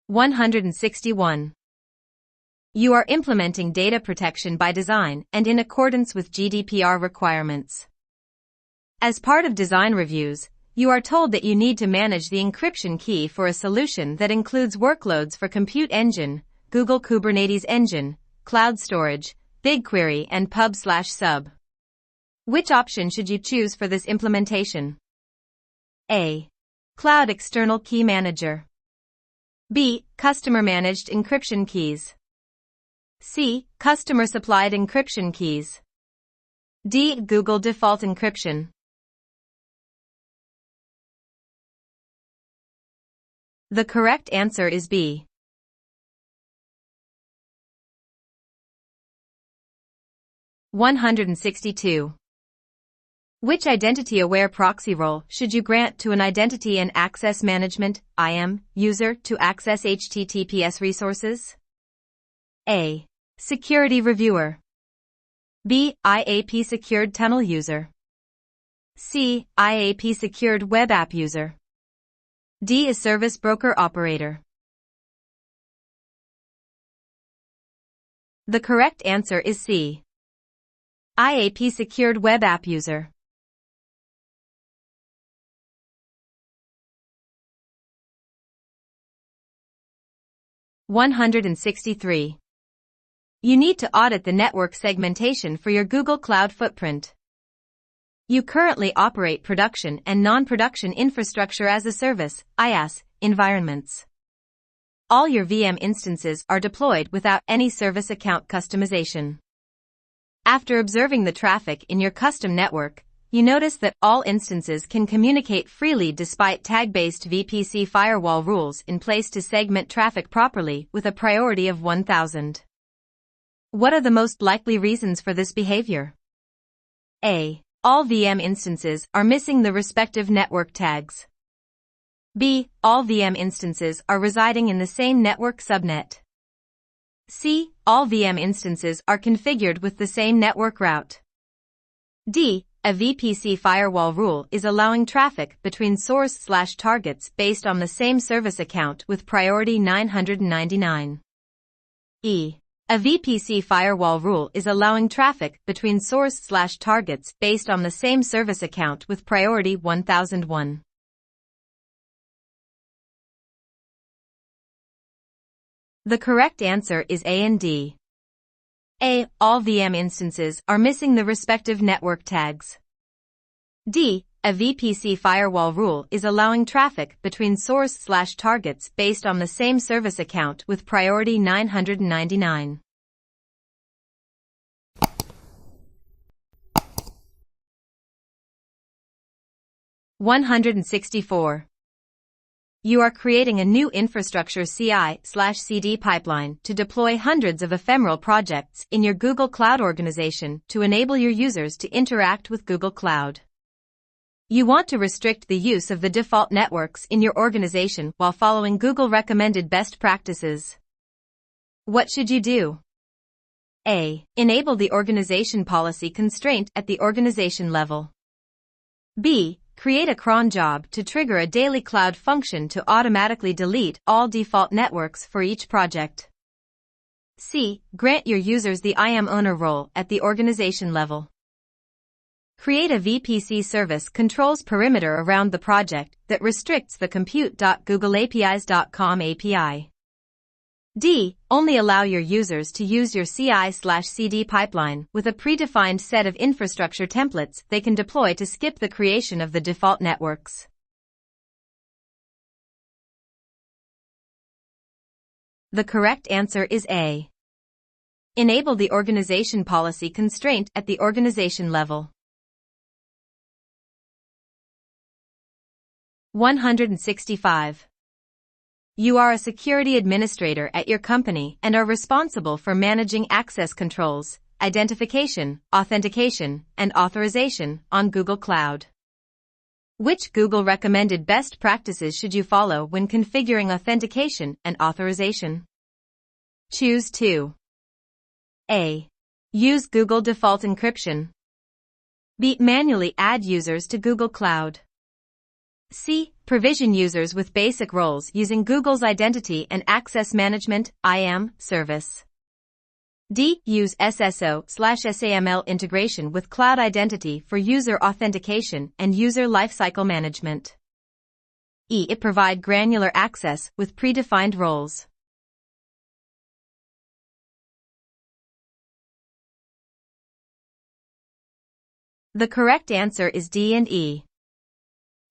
161. You are implementing data protection by design and in accordance with GDPR requirements. As part of design reviews, you are told that you need to manage the encryption key for a solution that includes workloads for Compute Engine, Google Kubernetes Engine, cloud storage, BigQuery and pub/sub. Which option should you choose for this implementation? A. Cloud External Key Manager. B. Customer-managed encryption keys. C. Customer-supplied encryption keys. D. Google Default Encryption. The correct answer is B. (162). Which identity-aware proxy role should you grant to an identity and access management (IAM) user to access HTTPS resources? A. Security reviewer. B. IAP secured tunnel user. C. IAP secured web app user. D. A service broker operator. The correct answer is C. IAP secured web app user. 163. You need to audit the network segmentation for your Google Cloud footprint. You currently operate production and non-production infrastructure as a service (IaaS) environments. All your VM instances are deployed without any service account customization. After observing the traffic in your custom network, you notice that all instances can communicate freely despite tag-based VPC firewall rules in place to segment traffic properly with a priority of 1000. What are the most likely reasons for this behavior? A. All VM instances are missing the respective network tags. B. All VM instances are residing in the same network subnet. C. All VM instances are configured with the same network route. D. A VPC firewall rule is allowing traffic between source/targets based on the same service account with priority 999. E. A VPC firewall rule is allowing traffic between source/targets based on the same service account with priority 1001. The correct answer is A and D. A. All VM instances are missing the respective network tags. D. A VPC firewall rule is allowing traffic between source/targets based on the same service account with priority 999. (164). You are creating a new infrastructure CI/CD pipeline to deploy hundreds of ephemeral projects in your Google Cloud organization to enable your users to interact with Google Cloud. You want to restrict the use of the default networks in your organization while following Google recommended best practices. What should you do? A. Enable the organization policy constraint at the organization level. B. Create a cron job to trigger a daily cloud function to automatically delete all default networks for each project. C. Grant your users the IAM owner role at the organization level. Create a VPC service controls perimeter around the project that restricts the compute.googleapis.com API. D. Only allow your users to use your CI/CD pipeline with a predefined set of infrastructure templates they can deploy to skip the creation of the default networks. The correct answer is A. Enable the organization policy constraint at the organization level. 165. You are a security administrator at your company and are responsible for managing access controls, identification, authentication, and authorization on Google Cloud. Which Google recommended best practices should you follow when configuring authentication and authorization? Choose 2. A. Use Google Default Encryption. B. Manually add users to Google Cloud. C. Provision users with basic roles using Google's Identity and Access Management (IAM) service. D. Use SSO/SAML integration with Cloud Identity for user authentication and user lifecycle management. E. Provide granular access with predefined roles. The correct answer is D and E.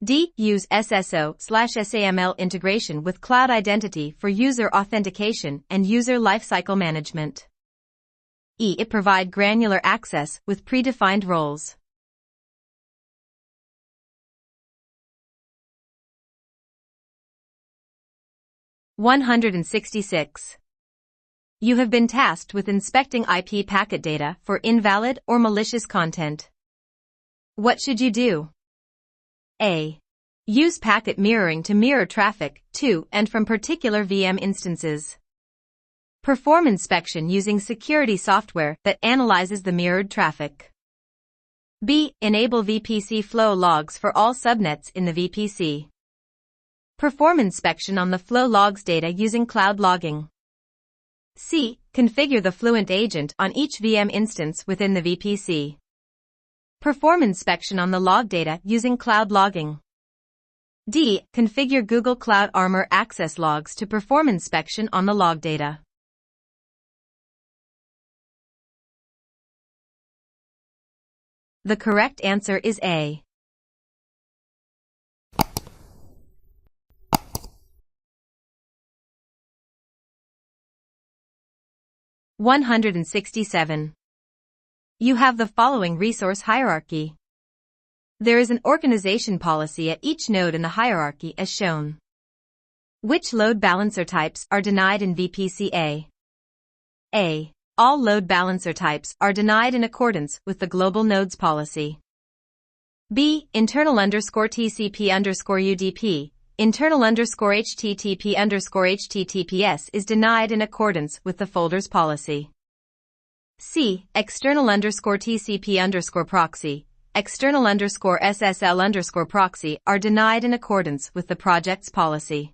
D. Use SSO/SAML integration with Cloud Identity for user authentication and user lifecycle management. E. Provide granular access with predefined roles. (166). You have been tasked with inspecting IP packet data for invalid or malicious content. What should you do? A. Use packet mirroring to mirror traffic to and from particular VM instances. Perform inspection using security software that analyzes the mirrored traffic. B. Enable VPC flow logs for all subnets in the VPC. Perform inspection on the flow logs data using cloud logging. C. Configure the Fluent agent on each VM instance within the VPC. Perform inspection on the log data using cloud logging. D. Configure Google Cloud Armor access logs to perform inspection on the log data. The correct answer is A. (167). You have the following resource hierarchy. There is an organization policy at each node in the hierarchy as shown. Which load balancer types are denied in VPC A? A. All load balancer types are denied in accordance with the global nodes policy. B. Internal_TCP_UDP, internal_HTTP_HTTPS is denied in accordance with the folders policy. C. External_TCP_proxy, external_SSL_proxy are denied in accordance with the project's policy.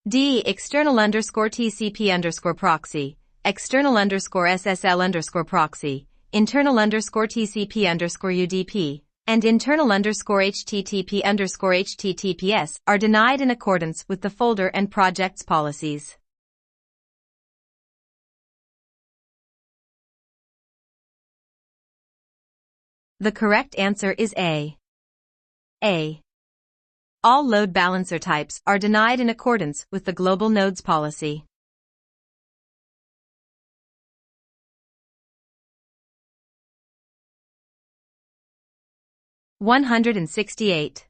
D. External_TCP_proxy, external_SSL_proxy, internal_TCP_UDP, and internal_HTTP_HTTPS are denied in accordance with the folder and project's policies. The correct answer is A. A. All load balancer types are denied in accordance with the global nodes policy. 168.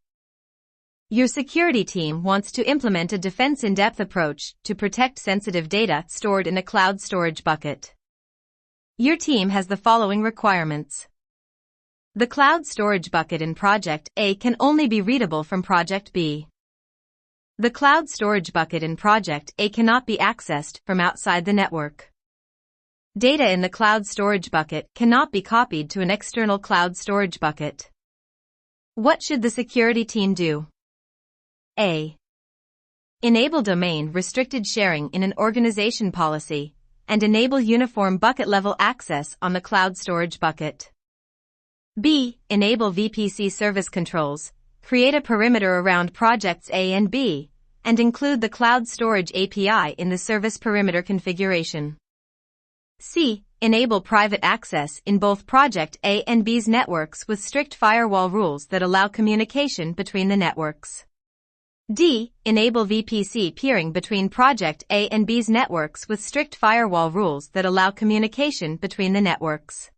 Your security team wants to implement a defense in-depth approach to protect sensitive data stored in a cloud storage bucket. Your team has the following requirements. The cloud storage bucket in Project A can only be readable from Project B. The cloud storage bucket in Project A cannot be accessed from outside the network. Data in the cloud storage bucket cannot be copied to an external cloud storage bucket. What should the security team do? A. Enable domain-restricted sharing in an organization policy, and enable uniform bucket-level access on the cloud storage bucket. B. Enable VPC service controls, create a perimeter around projects A and B, and include the cloud storage API in the service perimeter configuration. C. Enable private access in both Project A and B's networks with strict firewall rules that allow communication between the networks. D. Enable VPC peering between Project A and B's networks with strict firewall rules that allow communication between the networks.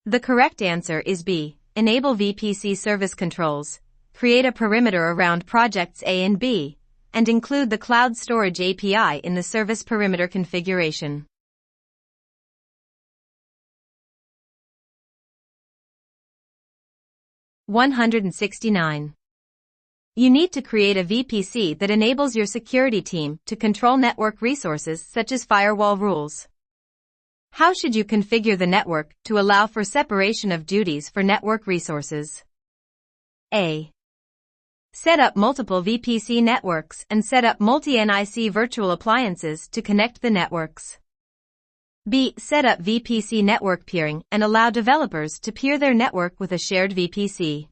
The correct answer is B. Enable VPC service controls, create a perimeter around Projects A and B, and include the cloud storage API in the service perimeter configuration. (169). You need to create a VPC that enables your security team to control network resources such as firewall rules. How should you configure the network to allow for separation of duties for network resources? A. Set up multiple VPC networks and set up multi-NIC virtual appliances to connect the networks. B. Set up VPC network peering and allow developers to peer their network with a shared VPC.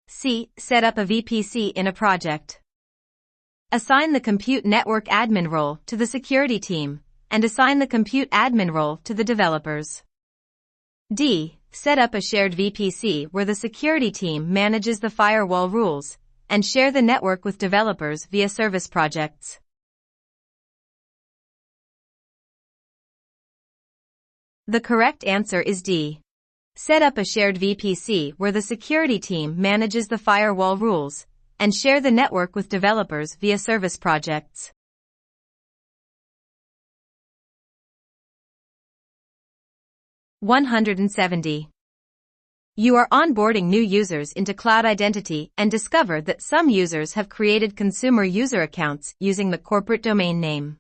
C. Set up a VPC in a project. Assign the compute network admin role to the security team, and assign the compute admin role to the developers. D. Set up a shared VPC where the security team manages the firewall rules, and share the network with developers via service projects. The correct answer is D. Set up a shared VPC where the security team manages the firewall rules, and share the network with developers via service projects. (170). You are onboarding new users into Cloud Identity and discover that some users have created consumer user accounts using the corporate domain name.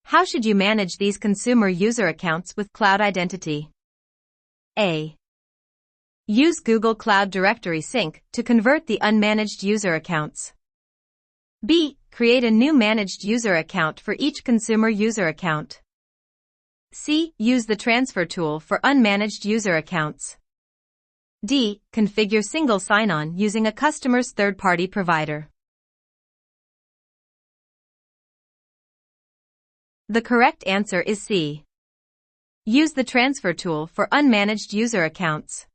How should you manage these consumer user accounts with Cloud Identity? A. Use Google Cloud Directory Sync to convert the unmanaged user accounts. B. Create a new managed user account for each consumer user account. C. Use the transfer tool for unmanaged user accounts. D. Configure single sign-on using a customer's third-party provider. The correct answer is C. Use the transfer tool for unmanaged user accounts.